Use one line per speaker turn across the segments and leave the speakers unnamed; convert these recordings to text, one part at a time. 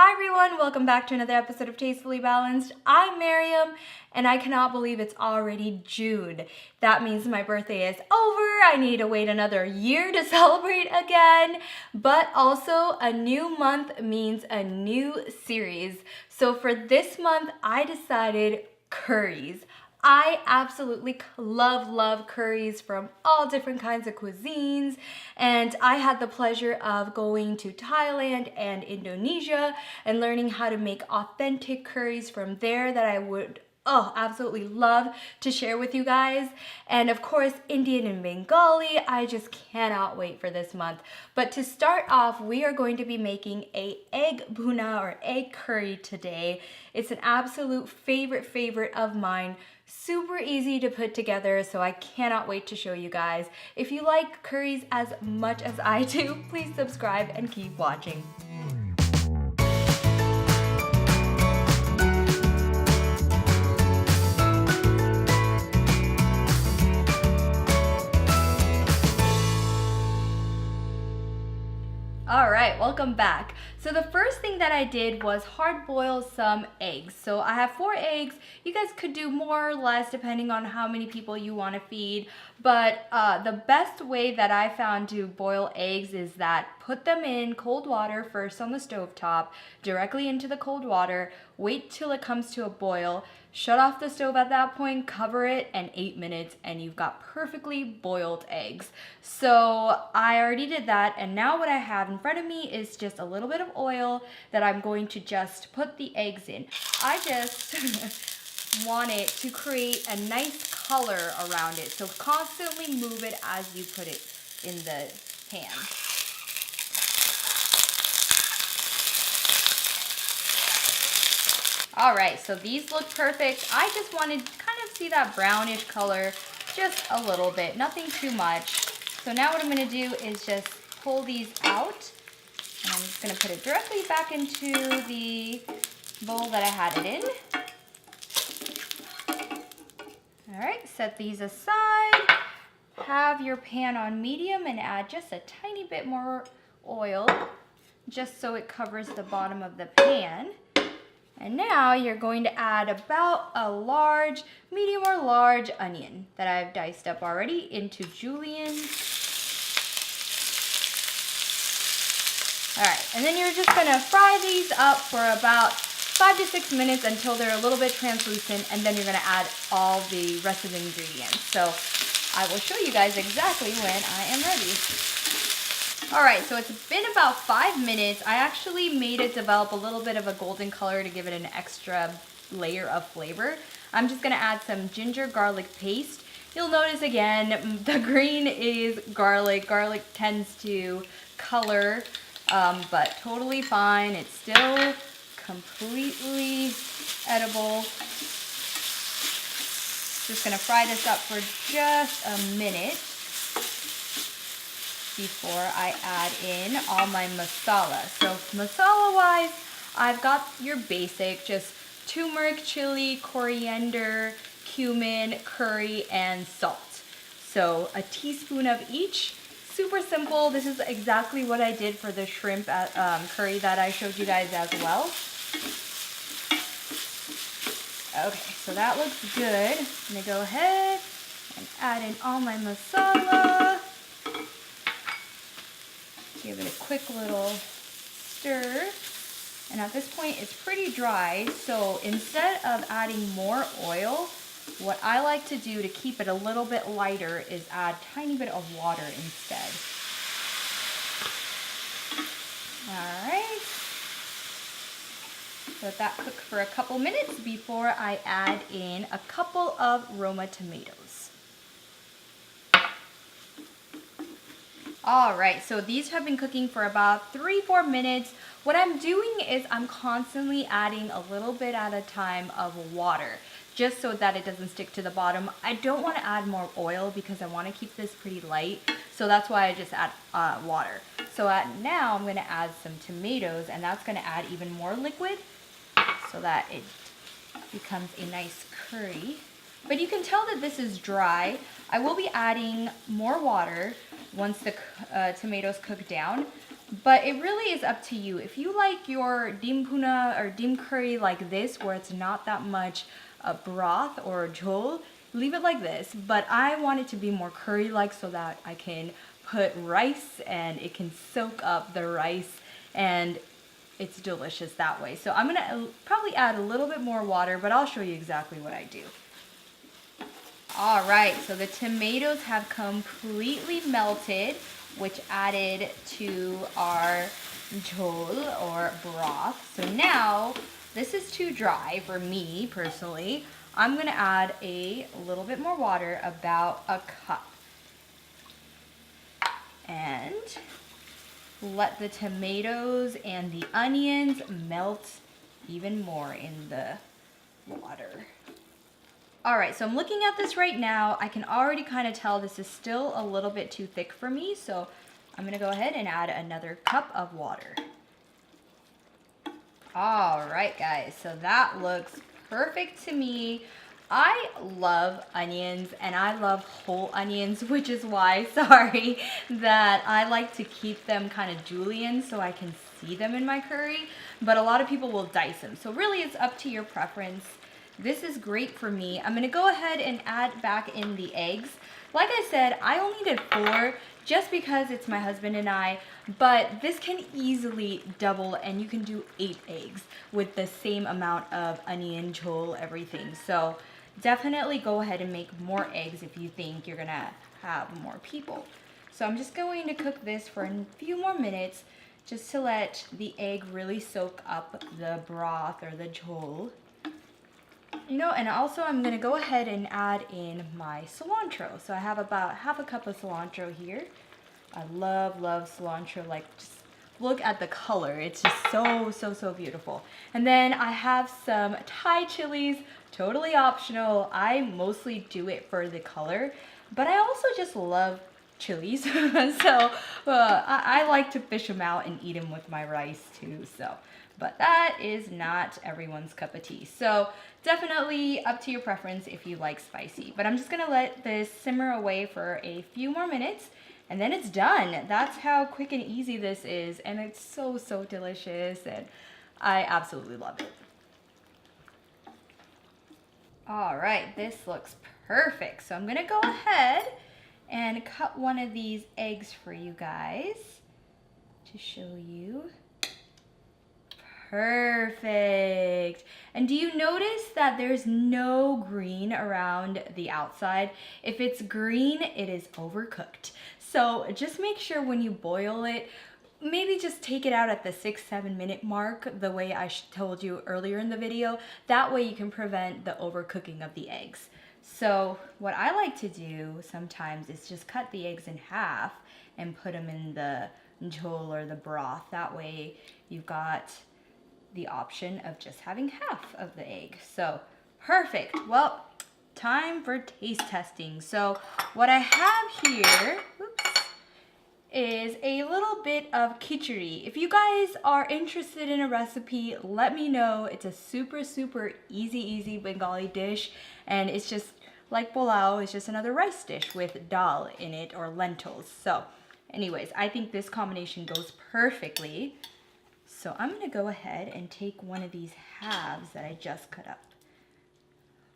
Hi everyone, welcome back to another episode of Tastefully Balanced. I'm Miriam and I cannot believe it's already June. That means my birthday is over. I need to wait another year to celebrate again. But also a new month means a new series. So for this month, I decided curries. I absolutely love curries from all different kinds of cuisines, and I had the pleasure of going to Thailand and Indonesia and learning how to make authentic curries from there that I would absolutely love to share with you guys. And of course, Indian and Bengali, I just cannot wait for this month. But to start off, we are going to be making a egg bhuna or egg curry today. It's an absolute favorite of mine. Super easy to put together, so I cannot wait to show you guys. If you like curries as much as I do, please subscribe and keep watching. All right, welcome back. So the first thing that I did was hard boil some eggs. So I have 4 eggs. You guys could do more or less depending on how many people you want to feed. But the best way that I found to boil eggs is that put them in cold water first on the stovetop, directly into the cold water, wait till it comes to a boil, shut off the stove at that point, cover it, and 8 minutes, and you've got perfectly boiled eggs. So I already did that, and now what I have in front of me is just a little bit of oil that I'm going to just put the eggs in. I just want it to create a nice color around it, so constantly move it as you put it in the pan. All right, so these look perfect. I just wanted to kind of see that brownish color just a little bit, nothing too much. So now what I'm gonna do is just pull these out, and I'm just gonna put it directly back into the bowl that I had it in. All right, set these aside. Have your pan on medium and add just a tiny bit more oil, just so it covers the bottom of the pan. And now you're going to add about a large, medium or large onion that I've diced up already into julienne. All right, and then you're just gonna fry these up for about 5 to 6 minutes until they're a little bit translucent, and then you're gonna add all the rest of the ingredients. So I will show you guys exactly when I am ready. All right, so it's been about 5 minutes. I actually made it develop a little bit of a golden color to give it an extra layer of flavor. I'm just gonna add some ginger garlic paste. You'll notice again, the green is garlic. Garlic tends to color, but totally fine. It's still completely edible. Just gonna fry this up for just a minute before I add in all my masala. So masala-wise, I've got your basic, just turmeric, chili, coriander, cumin, curry, and salt. So a teaspoon of each. Super simple. This is exactly what I did for the shrimp curry that I showed you guys as well. Okay, so that looks good. I'm gonna go ahead and add in all my masala. Give it a quick little stir. And at this point, it's pretty dry. So instead of adding more oil, what I like to do to keep it a little bit lighter is add a tiny bit of water instead. All right. Let that cook for a couple minutes before I add in a couple of Roma tomatoes. All right, so these have been cooking for about 3-4 minutes. What I'm doing is I'm constantly adding a little bit at a time of water, just so that it doesn't stick to the bottom. I don't want to add more oil because I want to keep this pretty light, so that's why I just add water. So now I'm going to add some tomatoes, and that's going to add even more liquid so that it becomes a nice curry. But you can tell that this is dry. I will be adding more water once the tomatoes cook down. But it really is up to you. If you like your dim puna or dim curry like this, where it's not that much broth or jhol, leave it like this. But I want it to be more curry-like so that I can put rice and it can soak up the rice, and it's delicious that way. So I'm gonna probably add a little bit more water, but I'll show you exactly what I do. All right, so the tomatoes have completely melted, which added to our jhol or broth. So now, this is too dry for me personally. I'm gonna add a little bit more water, about a cup. And let the tomatoes and the onions melt even more in the water. All right, so I'm looking at this right now. I can already kind of tell this is still a little bit too thick for me, so I'm gonna go ahead and add another cup of water. All right, guys, so that looks perfect to me. I love onions, and I love whole onions, which is why, sorry, that I like to keep them kind of julienne so I can see them in my curry, but a lot of people will dice them. So really it's up to your preference. This is great for me. I'm gonna go ahead and add back in the eggs. Like I said, I only did 4 just because it's my husband and I, but this can easily double, and you can do 8 eggs with the same amount of onion, jhol, everything. So definitely go ahead and make more eggs if you think you're gonna have more people. So I'm just going to cook this for a few more minutes just to let the egg really soak up the broth or the jhol. You know, and also I'm gonna go ahead and add in my cilantro. So I have about half a cup of cilantro here. I love cilantro. Like, just look at the color. It's just so beautiful. And then I have some Thai chilies, totally optional. I mostly do it for the color, but I also just love chilies. So I like to fish them out and eat them with my rice too. So, but that is not everyone's cup of tea. So definitely up to your preference if you like spicy. But I'm just gonna let this simmer away for a few more minutes, and then it's done. That's how quick and easy this is, and it's so delicious, and I absolutely love it. All right, this looks perfect. So I'm gonna go ahead and cut one of these eggs for you guys to show you. Perfect. And do you notice that there's no green around the outside? If it's green, it is overcooked. So just make sure when you boil it, maybe just take it out at the 6-7 minute mark, the way I told you earlier in the video. That way you can prevent the overcooking of the eggs. So what I like to do sometimes is just cut the eggs in half and put them in the jhol or the broth. That way you've got the option of just having half of the egg. So perfect. Well, time for taste testing. So what I have here, is a little bit of khichdi. If you guys are interested in a recipe, let me know. It's a super easy Bengali dish, and it's just like pulao. It's just another rice dish with dal in it, or lentils. So anyways, I think this combination goes perfectly. So I'm gonna go ahead and take one of these halves that I just cut up.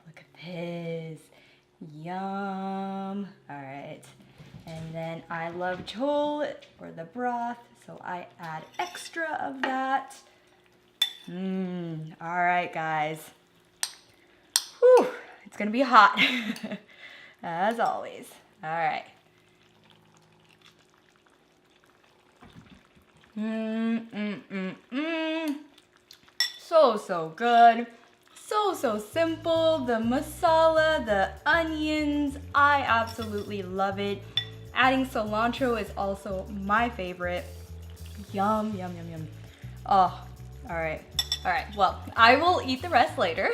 Look at this, yum. All right, and then I love jhol, or the broth, so I add extra of that. All right, guys. Whew, it's gonna be hot, as always. All right. So good. So simple. The masala, the onions, I absolutely love it. Adding cilantro is also my favorite. Yum. Oh, all right. Well, I will eat the rest later.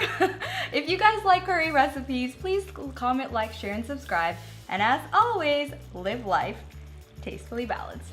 If you guys like curry recipes, please comment, like, share, and subscribe. And as always, live life tastefully balanced.